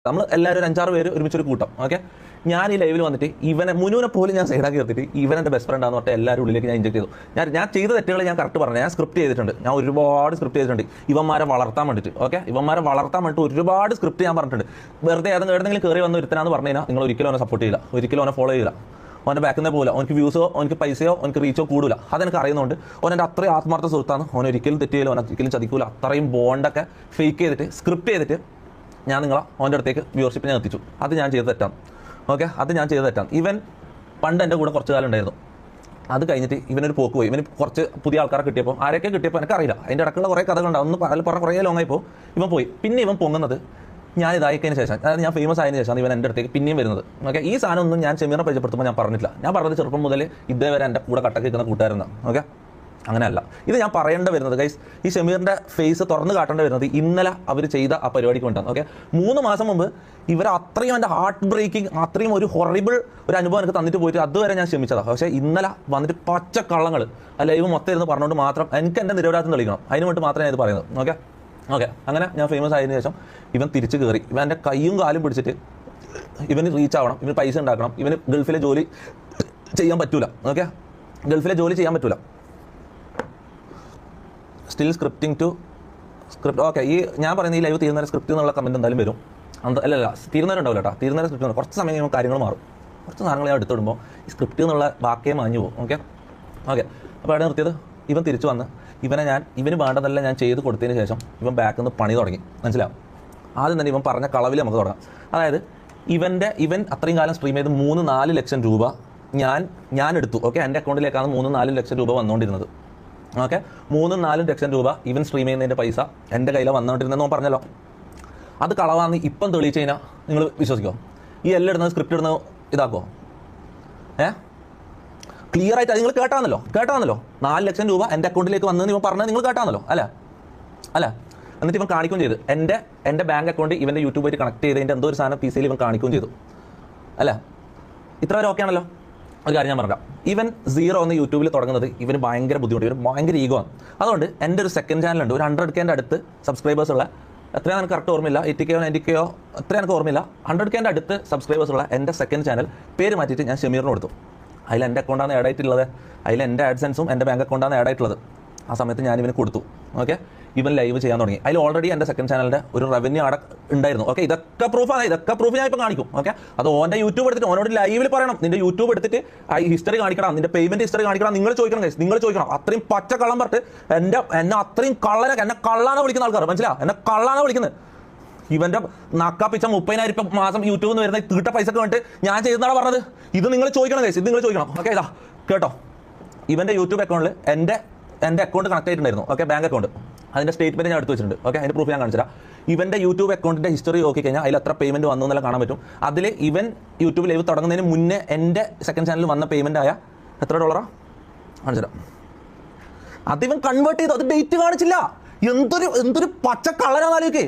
നമ്മൾ എല്ലാവരും ഒരു 5-6 പേര് ഒരുമിച്ചൊരു കൂട്ടം. ഓക്കെ, ഞാൻ ഈ ലൈവിൽ വന്നിട്ട് ഇവനെ മുനുവിനെ പോലും ഞാൻ സൈഡാക്കി നിർത്തിയിട്ട് ഇവൻ എൻ്റെ ബെസ്റ്റ് ഫ്രണ്ട് ആണെന്ന് പറഞ്ഞിട്ട് എല്ലാവരും ഉള്ളിലേക്ക് ഞാൻ ഇഞ്ചക്ട് ചെയ്തു. ഞാൻ ചെയ്ത തെറ്റുകൾ ഞാൻ കറക്റ്റ് പറഞ്ഞു. ഞാൻ സ്ക്രിപ്റ്റ് ചെയ്തിട്ടുണ്ട്, ഞാൻ ഒരുപാട് സ്ക്രിപ്റ്റ് ചെയ്തിട്ടുണ്ട് ഇവന്മാരെ വളർത്താൻ വേണ്ടിയിട്ട്. ഓക്കെ, ഇവന്മാരെ വളർത്താൻ വേണ്ടിയിട്ട് ഒരുപാട് സ്ക്രിപ്റ്റ് ഞാൻ പറഞ്ഞിട്ടുണ്ട്. വെറുതെ ഏതെങ്കിലും കയറി വന്ന് ഒരുത്തനാന്ന് പറഞ്ഞു കഴിഞ്ഞാൽ നിങ്ങൾ ഒരിക്കലും അവനെ സപ്പോർട്ട് ചെയ്യില്ല, ഒരിക്കലും അവനെ ഫോളോ ചെയ്യില്ല. അവൻ്റെ ബാക്കിൽ പോകില്ല. അവനക്ക് വ്യൂസോ അവനക്ക് പൈസയോ അവനക്ക് റീച്ചോ കൂടില്ല. അതെനിക്ക് അറിയുന്നുണ്ട്. അവൻ്റെ അത്രയും ആത്മാർത്ഥ സുഹൃത്താണ്. അവൻ ഒരിക്കലും തെറ്റിയില്ല, അവൻ ഒരിക്കലും ചതിക്കൂല. അത്രയും ബോണ്ടൊക്കെ ഫേക്ക് ചെയ്തിട്ട് സ്ക്രിപ്റ്റ് ചെയ്തിട്ട് ഞാൻ അവൻ്റെ അടുത്തേക്ക് വ്യൂവർഷിപ്പ് ഞാൻ എത്തിച്ചു. അത് ഞാൻ ചെയ്ത് തെറ്റാണ്. ഓക്കെ, അത് ഞാൻ ചെയ്ത് തെറ്റാണ്. ഇവൻ പണ്ട് എൻ്റെ കൂടെ കുറച്ച് കാലം ഉണ്ടായിരുന്നു. അത് കഴിഞ്ഞിട്ട് ഇവനൊരു പോക്ക് പോയി. ഇവന് കുറച്ച് പുതിയ ആൾക്കാരെ കിട്ടിയപ്പോൾ ആരൊക്കെ കിട്ടിയപ്പോൾ എനിക്കറിയില്ല. അതിൻ്റെ ഇടയ്ക്കുള്ള കുറേ കഥകളുണ്ടാവും. ഒന്ന് കുറേ ലോങ്ങായിപ്പോൾ ഇവൻ പോയി. പിന്നെ ഇവൻ പൊങ്ങുന്നത് ഞാൻ ഇതായതിന് ശേഷം, അതായത് ഞാൻ ഫേമസ് ആയതിനു ശേഷം ഇവൻ എൻ്റെ അടുത്തേക്ക് പിന്നെയും വരുന്നത്. ഓക്കെ, ഈ സാധനം ഒന്നും ഞാൻ ഷമീറിനെ പരിചയപ്പെടുത്തുമ്പോൾ ഞാൻ പറഞ്ഞിട്ടില്ല. ഞാൻ പറഞ്ഞത് ചെറുപ്പം മുതൽ ഇതേവരെ എൻ്റെ കൂടെ കട്ടക്ക് നിൽക്കുന്ന കൂട്ടുകാരെന്നാണ്. ഓക്കെ, അങ്ങനെയല്ല. ഇത് ഞാൻ പറയേണ്ടി വരുന്നത് ഗൈസ്, ഈ ഷമീറിൻ്റെ ഫേസ് തുറന്ന് കാട്ടേണ്ടി വരുന്നത് ഇന്നലെ അവർ ചെയ്ത ആ പരിപാടിക്ക് വേണ്ടിയാണ്. ഓക്കെ, 3 മാസം മുമ്പ് ഇവർ അത്രയും എൻ്റെ ഹാർട്ട് ബ്രേക്കിംഗ്, അത്രയും ഒരു ഹൊറിബിൾ ഒരു അനുഭവം എനിക്ക് തന്നിട്ട് പോയിട്ട് അതുവരെ ഞാൻ ക്ഷമിച്ചതാണ്. പക്ഷേ ഇന്നലെ വന്നിട്ട് പച്ച കള്ളങ്ങൾ ആ ലൈവ് മൊത്തം ഇരുന്ന് പറഞ്ഞുകൊണ്ട് മാത്രം എനിക്ക് എൻ്റെ നിരപരാധിത്വം തെളിയിക്കണം. അതിന് വേണ്ടി മാത്രമേ ഞാൻ ഇത് പറയുന്നത്. ഓക്കെ, അങ്ങനെ ഞാൻ ഫേമസ് ആയതിനു ശേഷം ഇവൻ തിരിച്ച് കയറി. ഇവൻ എൻ്റെ കൈയും കാലും പിടിച്ചിട്ട് ഇവന് റീച്ച് ആവണം, ഇവന് പൈസ ഉണ്ടാക്കണം, ഇവന് ഗൾഫിലെ ജോലി ചെയ്യാൻ പറ്റൂല. ഓക്കെ, ഗൾഫിലെ ജോലി ചെയ്യാൻ പറ്റൂല. Still scripting to script. Okay, ഈ ഞാൻ പറയുന്ന ഈ ലൈവ് തീരുന്നവരെ സ്ക്രിപ്റ്റ് എന്നുള്ള കമൻറ്റ് എന്തായാലും വരും. അല്ല തീരുന്നവരെ ഉണ്ടാവില്ല കേട്ടോ. തീരുന്നവരെ സ്ക്രിപ്റ്റ് കുറച്ച് സമയം കഴിയുമ്പോൾ കാര്യങ്ങൾ മാറും. കുറച്ച് സാധനങ്ങൾ ഞാൻ എടുത്തിടുമ്പോൾ ഈ സ്ക്രിപ്റ്റ് എന്നുള്ള വാക്കേ മാഞ്ഞു പോകും. ഓക്കെ, അപ്പോൾ അവിടെ നിർത്തിയത് ഇവൻ തിരിച്ചു വന്ന് ഇവന് വേണ്ടതെല്ലാം ഞാൻ ചെയ്ത് കൊടുത്തതിന് ശേഷം ഇവൻ ബാക്കിൽ നിന്ന് പണി തുടങ്ങി. മനസ്സിലാവും? ആദ്യം തന്നെ ഇവൻ പറഞ്ഞ കളവിൽ നമുക്ക് തുടങ്ങാം. അതായത് ഇവൻ അത്രയും കാലം സ്ട്രീം ചെയ്ത് 3-4 ലക്ഷം രൂപ ഞാൻ എടുത്തു. ഓക്കെ, എൻ്റെ അക്കൗണ്ടിലേക്കാണ് 3-4 ലക്ഷം രൂപ വന്നുകൊണ്ടിരുന്നത്. ഓക്കെ, 3-4 ലക്ഷം രൂപ ഇവൻ സ്ട്രീം ചെയ്യുന്നതിൻ്റെ പൈസ എൻ്റെ കയ്യിൽ വന്നുകൊണ്ടിരുന്നതെന്ന് ഞാൻ പറഞ്ഞല്ലോ. അത് കളവാന്ന് ഇപ്പം തെളിയിച്ച് കഴിഞ്ഞാൽ നിങ്ങൾ വിശ്വസിക്കുമോ? ഈ എല്ലാം ഇടുന്നത് സ്ക്രിപ്റ്റ് ഇടുന്നത് ഇതാക്കുമോ? ക്ലിയർ ആയിട്ട് അത് നിങ്ങൾ കേട്ടാന്നല്ലോ. 4 ലക്ഷം രൂപ എൻ്റെ അക്കൗണ്ടിലേക്ക് വന്നതെന്ന് ഇവൻ പറഞ്ഞത് നിങ്ങൾ കേട്ടാന്നല്ലോ. അല്ല എന്നിട്ട് ഇവൻ കാണിക്കുകയും ചെയ്തു. എൻ്റെ ബാങ്ക് അക്കൗണ്ട് ഇവൻ്റെ യൂട്യൂബായിട്ട് കണക്ട് ചെയ്തതിൻ്റെ എന്തോ ഒരു സാധനം പി സിയിൽ ഇവൻ കാണിക്കുകയും ചെയ്തു. അല്ല, ഇത്ര വരെ ഓക്കെ ആണല്ലോ. ഒരു കാര്യം ഞാൻ പറയാം. ഇവൻ 0 എന്ന് യൂട്യൂബിൽ തുടങ്ങുന്നത് ഇവന് ഭയങ്കര ബുദ്ധിമുട്ട്, ഇവന് ഭയങ്കര ഈഗോ ആണ്. അതുകൊണ്ട് എൻ്റെ ഒരു സെക്കൻഡ് ചാനലുണ്ട്, ഒരു 100K അടുത്ത് സബ്സ്ക്രൈബേഴ്സ് ഉള്ള, എത്രയാണ് എനിക്ക് കറക്റ്റ് ഓർമ്മയില്ല, 80K 90K എത്രയാണ് എനിക്ക് ഓർമ്മയില്ല, 100K അടുത്ത് സബ്സ്ക്രൈബേഴ്സ് ഉള്ള എൻ്റെ സെക്കൻഡ് ചാനൽ പേര് മാറ്റിയിട്ട് ഞാൻ ഷമീറിന് കൊടുത്തു. അതിൽ എൻ്റെ അക്കൗണ്ടാണ് ആഡ് ആയിട്ടുള്ളത്, അതിൽ എൻ്റെ ആഡ്സെൻസും എൻ്റെ ബാങ്ക് അക്കൗണ്ടാണ് ആഡ് ആയിട്ടുള്ളത്. ആ സമയത്ത് ഞാൻ ഇവന് കൊടുത്തു. ഓക്കെ, ഇവൻ ലൈവ് ചെയ്യാൻ തുടങ്ങി. അതിൽ ഓൾറെഡി എൻ്റെ സെക്കൻഡ് ചാനലിൻ്റെ ഒരു റവന്യൂ അവിടെ ഉണ്ടായിരുന്നു. ഓക്കെ, ഇതൊക്കെ പ്രൂഫ് ഞാൻ ഇപ്പോൾ കാണിക്കും. ഓക്കെ, അത് ഓൻ്റെ യൂട്യൂബ് എടുത്തിട്ട് ഓനോട് ലൈവിൽ പറയണം. നിൻ്റെ യൂട്യൂബ് എടുത്തിട്ട് ആ ഹിസ്റ്ററി കാണിക്കണം, നിൻ്റെ പേയ്മെൻറ്റ് ഹിസ്റ്ററി കാണിക്കണം. നിങ്ങൾ ചോദിക്കണം. അത്രയും പച്ച കള്ളം പറഞ്ഞിട്ട് എന്നെ അത്രയും എന്നെ കള്ളാണ് വിളിക്കുന്ന ആൾക്കാർ. മനസ്സിലാ, എന്നെ കള്ളാണ് വിളിക്കുന്നത്. ഇവൻ്റെ നക്കാപ്പിച്ച 30,000 മാസം യൂട്യൂബിൽ നിന്ന് വരുന്ന തീട്ട പൈസക്ക് വേണ്ടിയിട്ട് ഞാൻ ചെയ്തെന്നാണ് പറഞ്ഞത്. ഇത് നിങ്ങൾ ചോദിക്കണം ഗൈസ്, ഇത് നിങ്ങൾ ചോദിക്കണം. ഓക്കെ, ഇതാ കേട്ടോ, ഇവൻ്റെ യൂട്യൂബ് അക്കൗണ്ടിൽ എൻ്റെ അക്കൗണ്ട് കണക്ട് ആയിട്ടുണ്ടായിരുന്നു. ഓക്കെ, ബാങ്ക് അക്കൗണ്ട്, അതിൻ്റെ സ്റ്റേറ്റ്മെൻറ്റ് ഞാൻ എടുത്ത് വെച്ചിട്ടുണ്ട്. ഓക്കെ, അതിൻ്റെ പ്രൂഫ് ഞാൻ കാണിച്ചുതരാം. ഇവൻ്റെ യൂട്യൂബ് അക്കൗണ്ടിൻ്റെ ഹിസ്റ്ററി നോക്കി കഴിഞ്ഞാൽ അതിൽ എത്ര പേയ്മെൻറ്റ് വന്നു എന്നെല്ലാം കാണാൻ പറ്റും. അതിൽ ഇവൻ യൂട്യൂബ് ലൈവ് തുടങ്ങുന്നതിന് മുന്നേ എൻ്റെ സെക്കൻഡ് ചാനലിൽ വന്ന പേയ്മെൻ്റ് ആയ എത്ര $? കാണിച്ചുതരാം. അതിവൻ കൺവേർട്ട് ചെയ്തു, അത് ഡേറ്റ് കാണിച്ചില്ല. എന്തൊരു പച്ച കളനാലോചിക്കേ.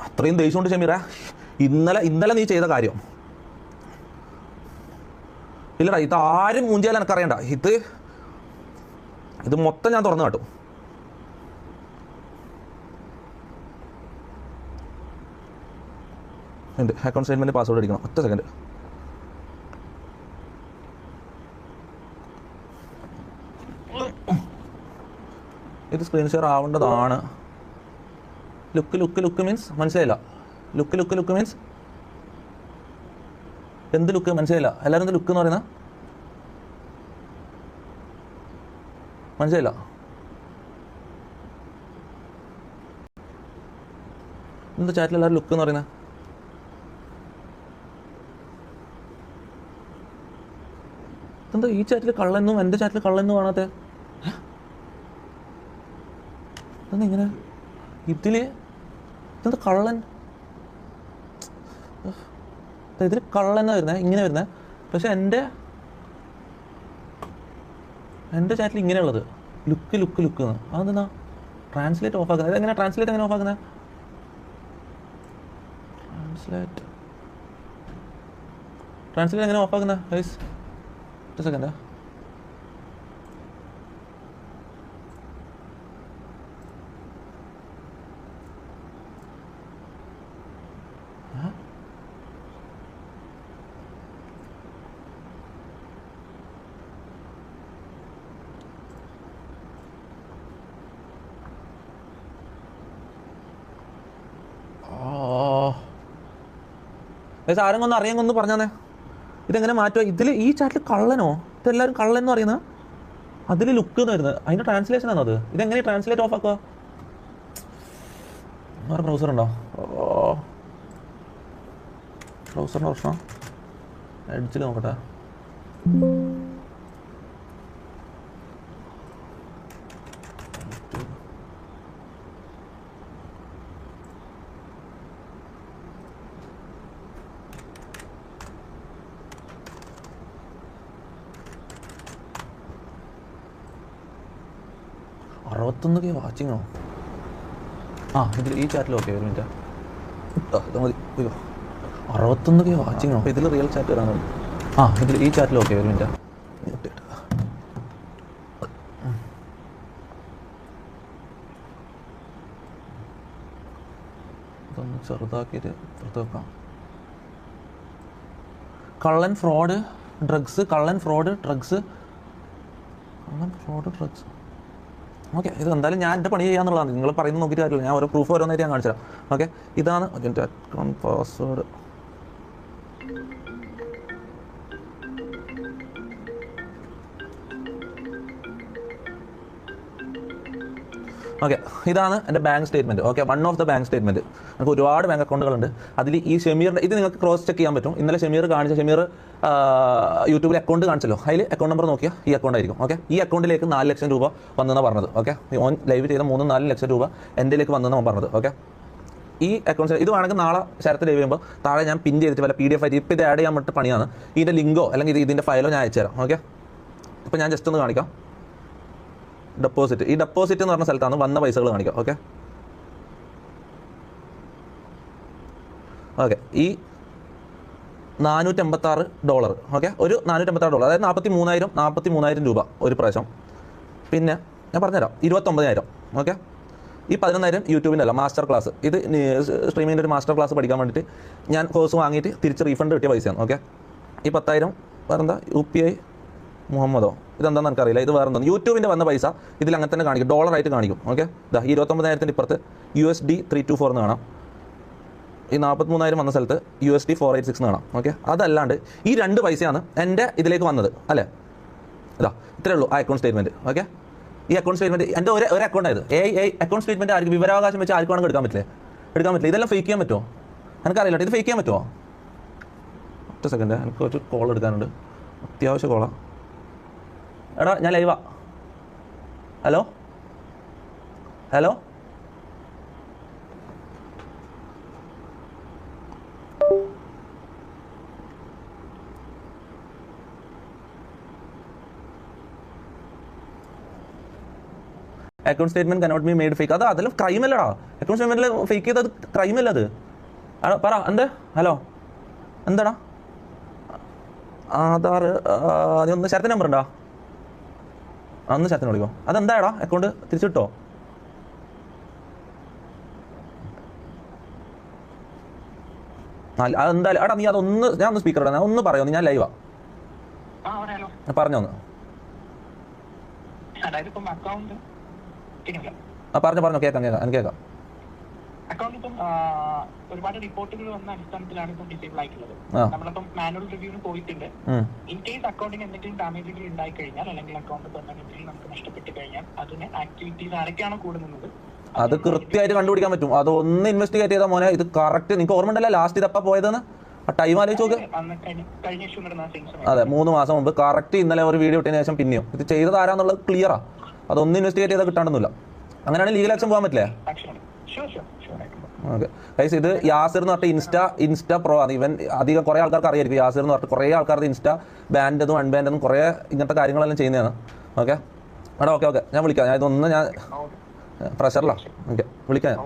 അത്രയും ദേഷ്യമുണ്ട് ഷമീറ. ഇന്നലെ നീ ചെയ്ത കാര്യം ഇല്ലടാ, ഇത് ആരും മൂഞ്ചിയാലും എനിക്കറിയണ്ട. ഇത് മൊത്തം ഞാൻ തുറന്നു കാട്ടും. എൻ്റെ അക്കൗണ്ട് സ്റ്റേറ്റ്മെൻറ്റ് പാസ്വേഡ് അടിക്കണം. ഒറ്റ സെക്കൻഡ്. ഇത് സ്ക്രീൻ ഷെയർ ആവേണ്ടതാണ്. ലുക്ക് മീൻസ് മനസ്സിലായില്ല. ലുക്ക് മീൻസ് എന്ത് ലുക്ക് മനസ്സിലായില്ല. എല്ലാവരും എന്ത് ലുക്ക് എന്ന് പറയുന്നത് മനസ്സിലായില്ല. എന്താ ചാറ്റിൽ എല്ലാവരും ലുക്ക് എന്ന് പറയുന്നത്? എന്താ ഈ ചാറ്റിൽ കള്ളെന്നും എൻ്റെ ചാറ്റിൽ കള്ളെന്നും കാണാത്ത? എന്താ ഇങ്ങനെ ഇതെന്താ കള്ളൻ? ഇതിൽ കള്ളെന്നാ വരുന്നത്, ഇങ്ങനെ വരുന്നത്. പക്ഷെ എൻ്റെ ചാറ്റിൽ ഇങ്ങനെയുള്ളത് ലുക്ക് എന്ന്. അതെന്താ ട്രാൻസ്ലേറ്റ് ഓഫ് ആക്കുന്നത്? അതെങ്ങനെ ട്രാൻസ്ലേറ്റ് എങ്ങനെ ഓഫ് ആക്കുന്നത്? ട്രാൻസ്ലേറ്റ് എങ്ങനെ ഓഫ് ആക്കുന്നത് ഗൈസ്? ഒറ്റ സെക്കൻഡാ. പക്ഷേ ആരെങ്കിലും ഒന്ന് അറിയാമെന്ന് പറഞ്ഞാന്നേ. ഇതെങ്ങനെ മാറ്റുക? ഇതിൽ ഈ ചാറ്റിൽ കള്ളനോ? ഇതെല്ലാവരും കള്ളൻ എന്ന് പറയുന്നത് അതിൽ ലുക്ക് എന്ന് വരുന്നത് അതിൻ്റെ ട്രാൻസ്ലേഷൻ ആണോ അത്? ഇതെങ്ങനെ ട്രാൻസ്ലേറ്റ് ഓഫ് ആക്കുക? വേറെ ബ്രൗസർ ഉണ്ടോ? ബ്രൗസറിൻ്റെ പ്രശ്നം. എഡ്ജിൽ നോക്കട്ടെ. $61K വാച്ചിങ്ങോ? ഇതിൽ ഈ ചാറ്റിൽ ഓക്കെ. ഒരു മിനിറ്റ്, ഇത് മതി. അയ്യോ, 61K വാച്ചിങ്ങോ? അപ്പോൾ ഇതിൽ റിയൽ ചാറ്റ് വരാനുണ്ട്. ഇതിൽ ഈ ചാറ്റിൽ ഓക്കെ. ഒരു മിനിറ്റ്, ഇതൊന്ന് ചെറുതാക്കിയിട്ട് പുറത്ത് വെക്കാം. കള്ളൻ ഫ്രോഡ് ഡ്രഗ്സ്. ഓക്കെ, ഇത് എന്തായാലും ഞാൻ എൻ്റെ പണി ചെയ്യാന്നുള്ളതാണ്. നിങ്ങൾ പറയുന്നത് നോക്കിയിട്ട് കാര്യമില്ല. ഞാൻ ഓരോ പ്രൂഫ് ഓരോന്നായിട്ട് ഞാൻ കാണിച്ചു തരാം. ഓക്കെ, ഇതാണ് അതിൻ്റെ അക്കൗണ്ട് പാസ്വേഡ്. ഓക്കെ, ഇതാണ് എൻ്റെ bank statement. Okay, one of the bank statement. നമുക്ക് ഒരുപാട് ബാങ്ക് അക്കൗണ്ടുകളുണ്ട്. അതിൽ ഈ ഷമീറിൻ്റെ ഇത് നിങ്ങൾക്ക് ക്രോസ് ചെക്ക് ചെയ്യാൻ പറ്റും. ഇന്നലെ ഷമീർ യൂട്യൂബിൽ അക്കൗണ്ട് കാണിച്ചല്ലോ. അതിൽ അക്കൗണ്ട് നമ്പർ നോക്കിയാൽ ഈ അക്കൗണ്ട് ആയിരിക്കും. ഓക്കെ, ഈ അക്കൗണ്ടിലേക്ക് 4 ലക്ഷം രൂപ വന്നെന്നാണ് പറഞ്ഞത്. ഓക്കെ, ഓൺ ലൈവ് ചെയ്ത 3-4 ലക്ഷം രൂപ എൻ്റെലേക്ക് വന്നെന്നാണ് പറഞ്ഞത്. ഓക്കെ, ഈ അക്കൗണ്ട് ഇത് വേണമെങ്കിൽ നാളെ ശരത്ത് ലൈവ് ചെയ്യുമ്പോൾ താഴെ ഞാൻ പിൻ ചെയ്തിട്ട് വല്ല PDF ആയിട്ട് ഇപ്പോൾ ഇത് ആഡ് ചെയ്യാൻ വേണ്ടിയിട്ട് പണിയാണ്. ഇതിൻ്റെ ലിങ്കോ അല്ലെങ്കിൽ ഇതിൻ്റെ ഫയലോ ഞാൻ അയച്ചു തരാം. ഓക്കെ, ഇപ്പോൾ ഞാൻ ജസ്റ്റ് ഒന്ന് കാണിക്കാം. ഡെപ്പോസിറ്റ്. ഈ ഡെപ്പോസിറ്റ് എന്ന് പറഞ്ഞ സ്ഥലത്താണ് വന്ന പൈസകൾ കാണിക്കുക. ഓക്കെ, ഈ $486. ഓക്കെ, ഒരു $486, അതായത് 43,000 രൂപ ഒരു പ്രാവശ്യം. പിന്നെ ഞാൻ പറഞ്ഞുതരാം, 29,000. ഓക്കെ, ഈ 11,000 യൂട്യൂബിൻ്റെ അല്ല, മാസ്റ്റർ ക്ലാസ്. ഇത് സ്ട്രീമിങ്ങിൻ്റെ ഒരു മാസ്റ്റർ ക്ലാസ് പഠിക്കാൻ വേണ്ടിയിട്ട് ഞാൻ കോഴ്സ് വാങ്ങിയിട്ട് തിരിച്ച് റീഫണ്ട് കിട്ടിയ പൈസയാണ്. ഓക്കെ, ഈ 10,000 വേറെന്താ UPI മുഹമ്മദോ, ഇതെന്താണെന്ന് എനിക്കറിയില്ല. ഇത് വേറെ എന്താണ് യൂട്യൂബിൻ്റെ വന്ന പൈസ ഇതിൽ അങ്ങനെ തന്നെ കാണിക്കും, ഡോളറായിട്ട് കാണിക്കും. ഓക്കെ, ഇതാ 29,000 ഇപ്പുറത്ത് USD 324 എന്ന് കാണാം. ഈ 43,000 വന്ന സ്ഥലത്ത് USD 486 എന്ന് കാണാം. ഓക്കെ, അതല്ലാണ്ട് ഈ 2 പൈസയാണ് എൻ്റെ ഇതിലേക്ക് വന്നത് അല്ലേ. ഇതാ ഇത്രയേ ഉള്ളൂ ആ അക്കൗണ്ട് സ്റ്റേറ്റ്മെൻറ്റ്. ഓക്കെ, ഈ അക്കൗണ്ട് സ്റ്റേറ്റ്മെൻറ്റ് എൻ്റെ ഒരു അക്കൗണ്ടായത്. അക്കൗണ്ട് സ്റ്റേറ്റ്മെൻറ്റ് ആർക്ക് വിവരാവകാശം വെച്ച് ആർക്ക് വേണമെങ്കിൽ എടുക്കാൻ പറ്റില്ല. ഇതെല്ലാം ഫേക്ക് ചെയ്യാൻ പറ്റുമോ? എനിക്കറിയില്ല. ഇത് ഫേക്ക് ചെയ്യാൻ പറ്റുമോ? ഒറ്റ സെക്കൻഡ്, എനിക്ക് ഒരു കോൾ എടുക്കാനുണ്ട്, അത്യാവശ്യ കോളാണ്. എടാ ഞാൻ ലൈവാ. Hello account statement cannot be made fake. അതെല്ലാം ക്രൈം അല്ലടാ. അക്കൗണ്ട് സ്റ്റേറ്റ്മെന്റിൽ ഫേക്ക് ചെയ്തത് ക്രൈം അല്ല അത്. പറ എന്ത്? ഹലോ എന്താടാ? ആധാർ നീ ഒന്ന് ശരത്തിന് നമ്പർ ഉണ്ടോ? ഒന്ന് ശരത്തിന് വിളിക്കോ. അതെന്താടാ അക്കൗണ്ട് തിരിച്ചിട്ടോ? അതെന്തായാലും എടാ നീ അതൊന്ന് ഞാൻ ഒന്ന് സ്പീക്കർ ഇടാ, ഒന്ന് പറയോ? ഞാൻ ലൈവാ. പറഞ്ഞോന്ന് പറഞ്ഞോ കേൾക്കാം കേൾക്കാം. അക്കൗണ്ട് ഇപ്പം ഒരുപാട് റിപ്പോർട്ടുകൾ വന്ന അടിസ്ഥാനത്തിലാണ് ഇപ്പം ഡിസേബിൾ ആയിട്ടുള്ളത്. നമ്മളിപ്പം മാനുവൽ റിവ്യൂവിന് പോയിട്ടുണ്ട്. ഇൻ കേസ് അക്കൗണ്ടിന് എന്തെങ്കിലും ഡാമേജുകൾ ഉണ്ടായി കഴിഞ്ഞാൽ അല്ലെങ്കിൽ അക്കൗണ്ട് പെർമനന്റ്ലി നമുക്ക് നഷ്ടപ്പെട്ട് കഴിഞ്ഞാൽ അതിന് ആക്ടിവിറ്റീസ് ആരൊക്കെയാണോ കൂടുന്നത് അത് കൃത്യമായിട്ട് കണ്ടുപിടിക്കാൻ പറ്റും. അതൊന്ന് ഇൻവെസ്റ്റിഗേറ്റ് ചെയ്താൽ മോനെ ഇത് കറക്റ്റ്. നിങ്ങൾക്ക് ഓർമ്മ ഉണ്ടല്ലോ ലാസ്റ്റ് ഇതപ്പ പോയതെന്ന്? ആ ടൈം ആലോചിച്ച് നോക്ക്. അതെ, 3 മാസം മുമ്പ് കറക്റ്റ്. ഇന്നലെ ഒരു വീഡിയോ ഇട്ടതിന് ശേഷം പിന്നെയും ഇത് ചെയ്തത് ആരാന്നുള്ളത് ക്ലിയറാ. അതൊന്ന് ഇൻവെസ്റ്റിഗേറ്റ് ചെയ്താൽ കിട്ടാണ്ടൊന്നുമില്ല. അങ്ങനെയാണ് ലീഗൽ ആക്ഷൻ പോകാൻ പറ്റില്ലേ? ഓക്കെ ഗൈസ്, ഇത് യാസിർ എന്ന് പറഞ്ഞിട്ട് ഇൻസ്റ്റ പ്രോ ആണ്. ഇവൻ അധികം കുറേ ആൾക്കാർക്ക് അറിയായിരിക്കും. യാസിർ എന്ന് പറഞ്ഞിട്ട് കുറേ ആൾക്കാർക്ക് ഇൻസ്റ്റ ബാൻഡതും അൺബാൻഡതും കുറേ ഇങ്ങനത്തെ കാര്യങ്ങളെല്ലാം ചെയ്യുന്നതാണ്. ഓക്കെ എടാ, ഓക്കെ ഞാൻ വിളിക്കാം. ഇതൊന്ന് ഞാൻ പ്രഷറിലാണ്. ഓക്കെ വിളിക്കാം ഞാൻ.